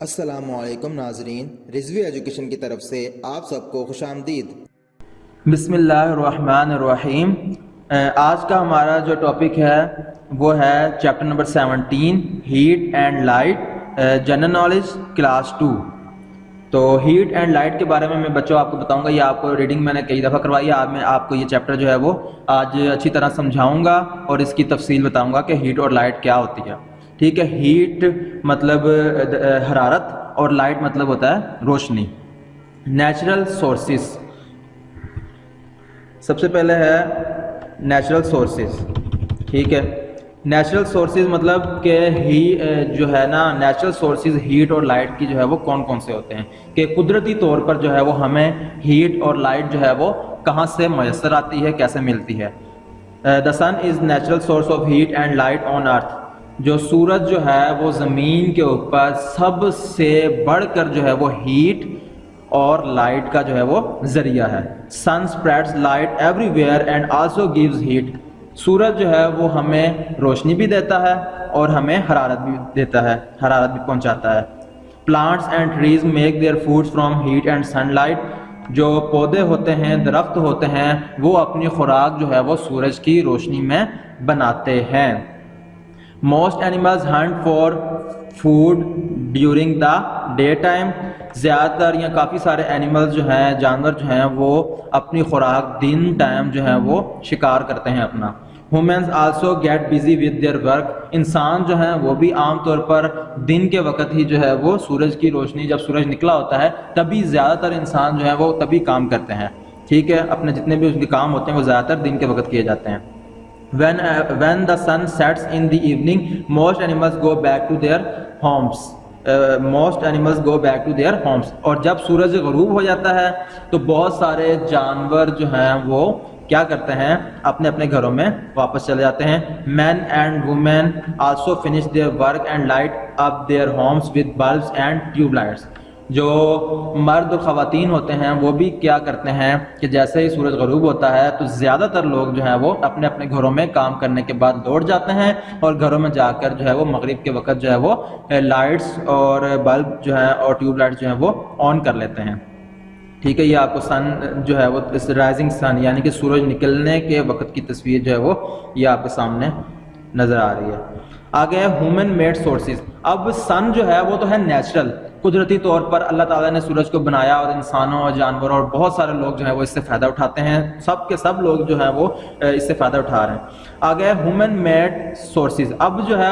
अस्सलामुअलैकुम नाजरीन, रिजवी एजुकेशन की तरफ से आप सबको खुशामदीद। बिस्मिल्लाहिर्रहमानिर्रहीम। आज का हमारा जो टॉपिक है वो है chapter number 17 heat and light, general knowledge class 2। तो हीट एंड लाइट के बारे में मैं बच्चों आपको बताऊंगा। ये आपको रीडिंग मैंने कई दफ़ा करवाई है। आज मैं आपको ये चैप्टर जो है वो आज अच्छी तरह समझाऊंगा और इसकी तफसील बताऊंगा कि हीट और लाइट क्या होती है। ठीक है, हीट मतलब हरारत और लाइट मतलब होता है रोशनी। नेचुरल सोर्सेस, सबसे पहले है नेचुरल सोर्सेज। ठीक है, नेचुरल सोर्सेज मतलब कि ही जो है ना, नेचुरल सोर्सेज हीट और लाइट की जो है वो कौन कौन से होते हैं, कि कुदरती तौर पर जो है वो हमें हीट और लाइट जो है वो कहाँ से मैसर आती है, कैसे मिलती है। The sun is natural source of heat and light on earth. जो सूरज जो है वो ज़मीन के ऊपर सबसे बढ़कर जो है वो हीट और लाइट का जो है वो जरिया है। Sun spreads light everywhere and also gives heat. सूरज जो है वो हमें रोशनी भी देता है और हमें हरारत भी देता है, हरारत भी पहुंचाता है। Plants and trees make their foods from heat and sunlight. जो पौधे होते हैं, दरख्त होते हैं, वो अपनी खुराक जो है वो सूरज की रोशनी में बनाते हैं। Most animals Hunt for food during the day time. ज़्यादातर या काफ़ी सारे एनिमल्स जो हैं, जानवर जो हैं, वो अपनी खुराक दिन टाइम जो है वो शिकार करते हैं अपना। Womens also get busy with their work. इंसान जो हैं वो भी आम तौर पर दिन के वक्त ही जो है वो सूरज की रोशनी, जब सूरज निकला होता है तभी ज़्यादातर इंसान जो है वो तभी काम करते हैं। ठीक है, अपने जितने भी उनके काम होते हैं वो ज़्यादातर दिन के वक्त किए जाते हैं। When the sun sets in the evening, most animals go back to their homes. Most animals go back to their homes. और जब सूरज ग़रूब हो जाता है तो बहुत सारे जानवर जो हैं वो क्या करते हैं, अपने अपने घरों में वापस चले जाते हैं। Men and women also finish their work and light up their homes with bulbs and tube lights. जो मर्द और ख़वातीन होते हैं वो भी क्या करते हैं कि जैसे ही सूरज ग़रूब होता है तो ज़्यादातर लोग जो हैं वो अपने अपने घरों में काम करने के बाद लौट जाते हैं और घरों में जाकर जो है वो मगरिब के वक्त जो है वो लाइट्स और बल्ब जो है और ट्यूब लाइट्स जो है वो ऑन कर लेते हैं। ठीक है, ये आपको सन जो है वो इस राइजिंग सन यानी कि सूरज निकलने के वक्त की तस्वीर जो है वो ये आपके सामने नज़र आ रही है। आगे है ह्यूमन मेड सोर्सेज। अब सन जो है वो तो है नेचुरल, कुदरती तौर पर अल्लाह ताला ने सूरज को बनाया और इंसानों और जानवरों और बहुत सारे लोग जो है वो इससे फ़ायदा उठाते हैं। सब के सब लोग जो है वो इससे फ़ायदा उठा रहे हैं। आगे है ह्यूमन मेड सोर्सेज। अब जो है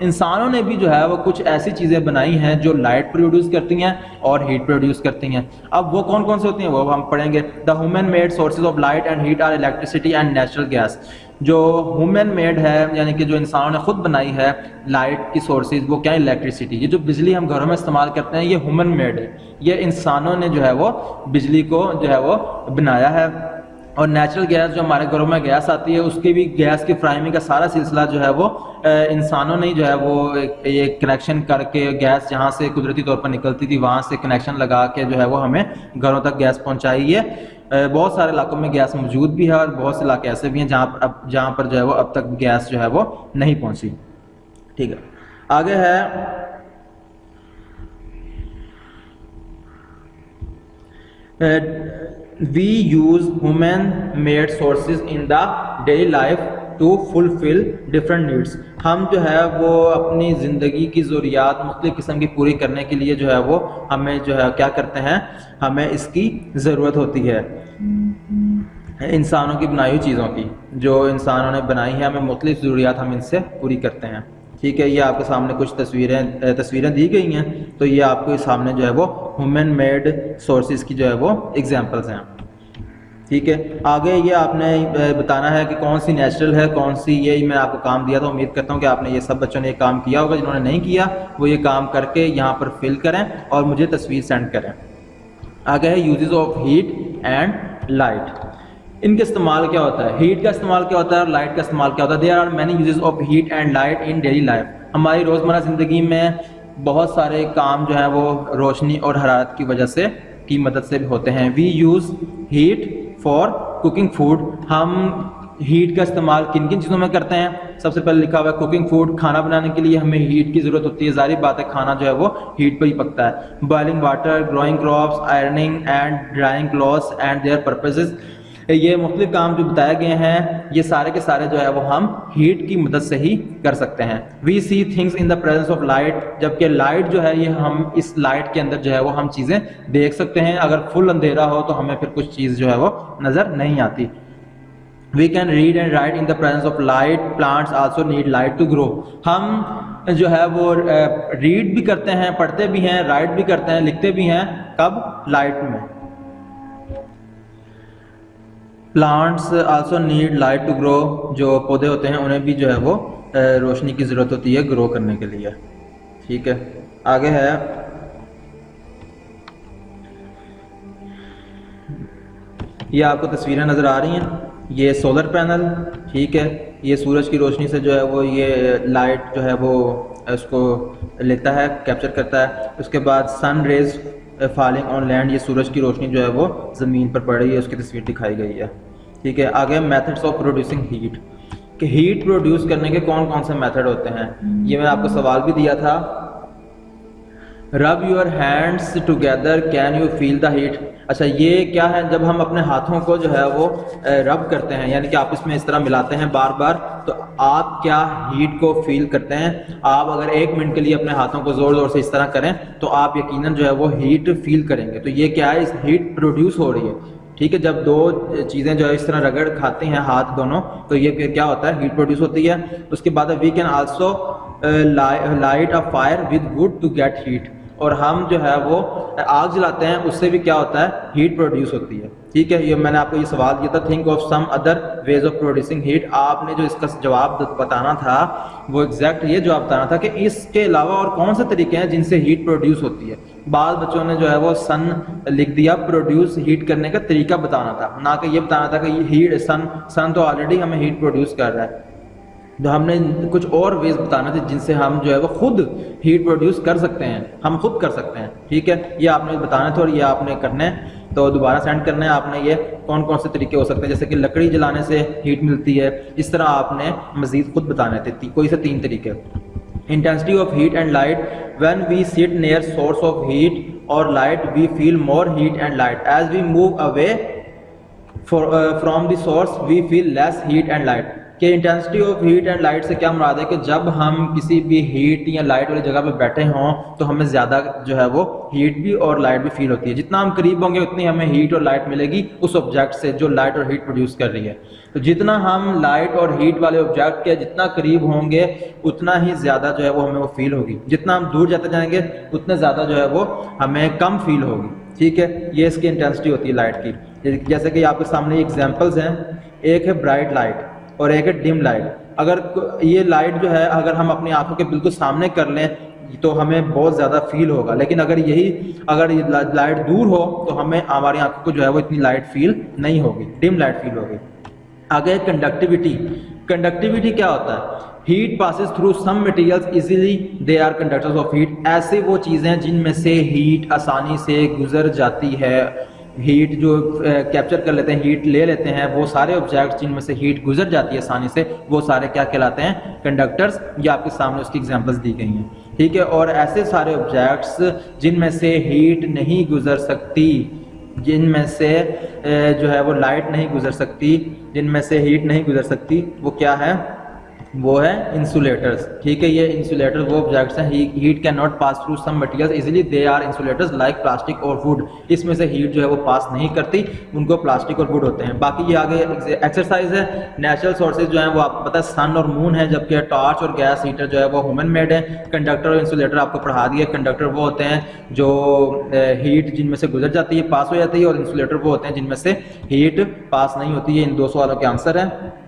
इंसानों ने भी जो है वो कुछ ऐसी चीज़ें बनाई हैं जो लाइट प्रोड्यूस करती हैं और हीट प्रोड्यूस करती हैं। अब वो कौन कौन सी होती हैं वो हम पढ़ेंगे। The human made sources of light and heat are electricity and natural gas. जो ह्यूमन मेड है यानी कि जो इंसानों ने खुद बनाई है लाइट की सोर्सेज, वो क्या है, इलेक्ट्रिसिटी। ये जो बिजली हम घरों में इस्तेमाल करते हैं ये ह्यूमन मेड है, ये इंसानों ने जो है वो बिजली को जो है वो बनाया है। और नेचुरल गैस जो हमारे घरों में गैस आती है उसकी भी गैस की फ्राइमिंग का सारा सिलसिला जो है वो इंसानों ने जो है वो ये कनेक्शन करके गैस जहाँ से कुदरती तौर पर निकलती थी वहाँ से कनेक्शन लगा के जो है वो हमें घरों तक गैस पहुँचाई है। बहुत सारे इलाकों में गैस मौजूद भी है और बहुत से इलाके ऐसे भी हैं जहाँ पर जो है वो अब तक गैस जो है वो नहीं पहुँची। ठीक है, आगे है we use human made sources in the daily life to fulfill different needs। हम जो है वो अपनी ज़िंदगी की ज़रूरियात मुख्तलिफ़ किस्म की पूरी करने के लिए जो है वो हमें जो है क्या करते हैं, हमें इसकी ज़रूरत होती है। इंसानों की बनाई हुई चीज़ों की जो इंसानों ने बनाई है, हमें मुख्तलिफ़ ज़रूरियात हम इनसे पूरी करते हैं। ठीक है, ये आपके सामने कुछ तस्वीरें दी गई हैं, तो ये आपके सामने जो है वो ह्यूमन मेड सोर्सेज की जो है वो एग्जांपल्स हैं। ठीक है, आगे ये आपने बताना है कि कौन सी नेचुरल है, कौन सी, ये मैं आपको काम दिया था। उम्मीद करता हूँ कि आपने ये सब बच्चों ने ये काम किया होगा। जिन्होंने नहीं किया वो ये काम करके यहाँ पर फिल करें और मुझे तस्वीर सेंड करें। आगे है uses of heat and light. इनके इस्तेमाल क्या होता है, हीट का इस्तेमाल क्या होता है और लाइट का इस्तेमाल क्या होता है। There are many uses of heat and light in daily life. हमारी रोज़मर्रा ज़िंदगी में बहुत सारे काम जो है वो रोशनी और हरारत की वजह से की मदद से भी होते हैं। We use heat for cooking food. हम हीट का इस्तेमाल किन किन चीज़ों में करते हैं, सबसे पहले लिखा हुआ है कुकिंग फूड, खाना बनाने के लिए हमें हीट की ज़रूरत होती है, जारी बात है खाना जो है वो हीट पर ही पकता है। Boiling water, growing crops, ironing and drying clothes and their purposes, ये मुख्तलिफ काम जो बताए गए हैं ये सारे के सारे जो है वो हम हीट की मदद से ही कर सकते हैं। We see things in the presence of light, जबकि लाइट जो है ये हम इस लाइट के अंदर जो है वो हम चीज़ें देख सकते हैं। अगर फुल अंधेरा हो तो हमें फिर कुछ चीज़ जो है वो नज़र नहीं आती। We can read and write in the presence of light, plants also need light to grow, हम जो है वो रीड भी करते हैं, पढ़ते भी हैं, राइट भी करते हैं, लिखते भी हैं, कब? लाइट में। Plants also need light to grow, जो पौधे होते हैं उन्हें भी जो है वो रोशनी की ज़रूरत होती है ग्रो करने के लिए। ठीक है, आगे है ये आपको तस्वीरें नज़र आ रही हैं, ये सोलर पैनल, ठीक है, ये सूरज की रोशनी से जो है वो ये लाइट जो है वो इसको लेता है, कैप्चर करता है। उसके बाद sun rays falling on land, ये सूरज की रोशनी जो है वो ज़मीन पर पड़ रही है, उसकी तस्वीर दिखाई गई है। ठीक है, आगे मेथड्स ऑफ प्रोड्यूसिंग हीट, कि हीट प्रोड्यूस करने के कौन कौन से मेथड होते हैं, ये मैंने आपको सवाल भी दिया था। Rub your hands together can you feel the heat, अच्छा ये क्या है, जब हम अपने हाथों को जो है वो रब करते हैं, यानी कि आप इसमें इस तरह मिलाते हैं बार बार, तो आप क्या हीट को फील करते हैं? आप अगर 1 मिनट के लिए अपने हाथों को जोर जोर से इस तरह करें तो आप यकीनन जो है वो हीट फील करेंगे। तो ये क्या है, इस हीट प्रोड्यूस हो रही है। ठीक है, जब दो चीज़ें जो है इस तरह रगड़ खाते हैं हाथ दोनों, तो ये फिर क्या होता है, हीट प्रोड्यूस होती है। उसके बाद we can also light a fire with wood to get heat, और हम जो है वो आग जलाते हैं, उससे भी क्या होता है, हीट प्रोड्यूस होती है। ठीक है, ये मैंने आपको ये सवाल दिया था, think of some other ways of producing heat, आपने जो इसका जवाब बताना था वो एग्जैक्ट ये जवाब बताना था कि इसके अलावा और कौन से तरीके हैं जिनसे हीट प्रोड्यूस होती है। बाद बच्चों ने जो है वो सन लिख दिया, प्रोड्यूस हीट करने का तरीका बताना था, ना कि ये बताना था कि हीट सन तो ऑलरेडी हमें हीट प्रोड्यूस कर रहा है। तो हमने कुछ और वेज बताना थे जिनसे हम जो है वो खुद हीट प्रोड्यूस कर सकते हैं, हम खुद कर सकते हैं। ठीक है, ये आपने बताना था और ये आपने करना है, तो दोबारा सेंड करना है आपने, ये कौन कौन से तरीके हो सकते हैं, जैसे कि लकड़ी जलाने से हीट मिलती है, इस तरह आपने मजीद खुद बताने थे कोई से 3 तरीके। Intensity of heat and light, when we sit near source of heat और light we feel more heat and light, as we move away from the source we feel less heat and light. कि intensity of heat and light से क्या मुराद है कि जब हम किसी भी हीट या लाइट वाली जगह पे बैठे हों तो हमें ज़्यादा जो है वो हीट भी और लाइट भी फील होती है। जितना हम करीब होंगे उतनी हमें हीट और लाइट मिलेगी उस ऑब्जेक्ट से जो लाइट और हीट प्रोड्यूस कर रही है। तो जितना हम लाइट और हीट वाले ऑब्जेक्ट के जितना करीब होंगे उतना ही ज़्यादा जो है वो हमें वो फील होगी, जितना हम दूर जाते जाएंगे उतने ज़्यादा जो है वो हमें कम फील होगी। ठीक है, ये इसकी इंटेंसिटी होती है लाइट की। जैसे कि आपके सामने एग्जाम्पल्स हैं, एक है ब्राइट लाइट और एक है डिम लाइट। अगर ये लाइट जो है अगर हम अपनी आंखों के बिल्कुल सामने कर लें तो हमें बहुत ज़्यादा फील होगा, लेकिन अगर लाइट दूर हो तो हमें हमारी आंखों को जो है वो इतनी लाइट फील नहीं होगी, डिम लाइट फील होगी। आगे कंडक्टिविटी, कंडक्टिविटी क्या होता है, heat passes through some materials easily they are conductors of heat, ऐसे वो चीज़ें जिनमें से हीट आसानी से गुजर जाती है, हीट जो कैप्चर कर लेते हैं, हीट ले लेते हैं, वो सारे ऑब्जेक्ट्स जिनमें से हीट गुजर जाती है आसानी से वो सारे क्या कहलाते हैं, कंडक्टर्स। ये आपके सामने उसकी एग्जांपल्स दी गई हैं। ठीक है, और ऐसे सारे ऑब्जेक्ट्स जिनमें से हीट नहीं गुजर सकती, जिनमें से जो है वो लाइट नहीं गुजर सकती, जिनमें से हीट नहीं गुजर सकती, वो क्या है, वो है इंसुलेटर्स। ठीक है, ये इंसुलेटर वो ऑब्जेक्ट्स हैं, heat can not pass through some materials easily they are insulators like plastic और वुड, इसमें से हीट जो है वो पास नहीं करती, उनको प्लास्टिक और वुड होते हैं। बाकी ये आगे एक्सरसाइज है। नेचुरल सोर्सेज जो हैं वो आपको पता है सन और मून है, जबकि टॉर्च और गैस हीटर जो है वो ह्यूमन मेड है। कंडक्टर और इंसुलेटर आपको पढ़ा दिए, कंडक्टर वो होते हैं जो हीट जिनमें से गुजर जाती है पास हो जाती है, और इंसुलेटर वो होते हैं जिनमें से हीट पास नहीं होती है। इन 2 सवालों के आंसर है।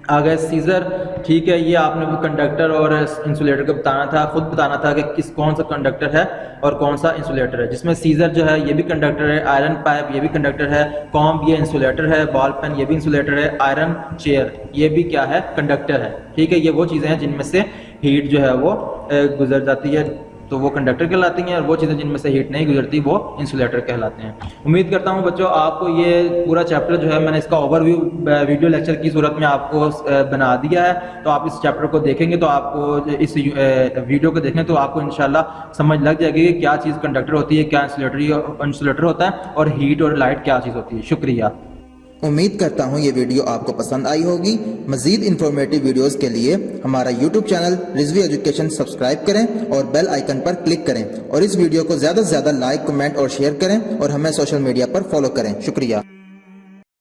आगे सीजर, ठीक है, ये आपने वो कंडक्टर और इंसुलेटर को बताना था, खुद बताना था कि कौन सा कंडक्टर है और कौन सा इंसुलेटर है। जिसमें सीजर जो है ये भी कंडक्टर है, आयरन पाइप ये भी कंडक्टर है, कॉम्ब ये इंसुलेटर है, बॉल पेन ये भी इंसुलेटर है, आयरन चेयर ये भी क्या है, कंडक्टर है। ठीक है, ये वो चीज़ें हैं जिनमें से हीट जो है वो गुजर जाती है। तो वो कंडक्टर कहलाती हैं, और वो चीज़ें जिनमें से हीट नहीं गुजरती वो इंसुलेटर कहलाते हैं। उम्मीद करता हूँ बच्चों आपको ये पूरा चैप्टर जो है मैंने इसका ओवरव्यू वीडियो लेक्चर की सूरत में आपको बना दिया है। तो आप इस चैप्टर को देखेंगे तो आपको इस वीडियो को देखें तो आपको इंशाल्लाह समझ लग जाएगी कि क्या चीज़ कंडक्टर होती है, क्या इंसुलेटर होता है, और हीट और लाइट क्या चीज़ होती है। शुक्रिया। उम्मीद करता हूँ ये वीडियो आपको पसंद आई होगी। मजीद इंफॉर्मेटिव वीडियोस के लिए हमारा YouTube channel Rizvi education subscribe करें और बेल आइकन पर क्लिक करें, और इस वीडियो को ज़्यादा से ज़्यादा लाइक, कमेंट और शेयर करें, और हमें सोशल मीडिया पर फॉलो करें। शुक्रिया।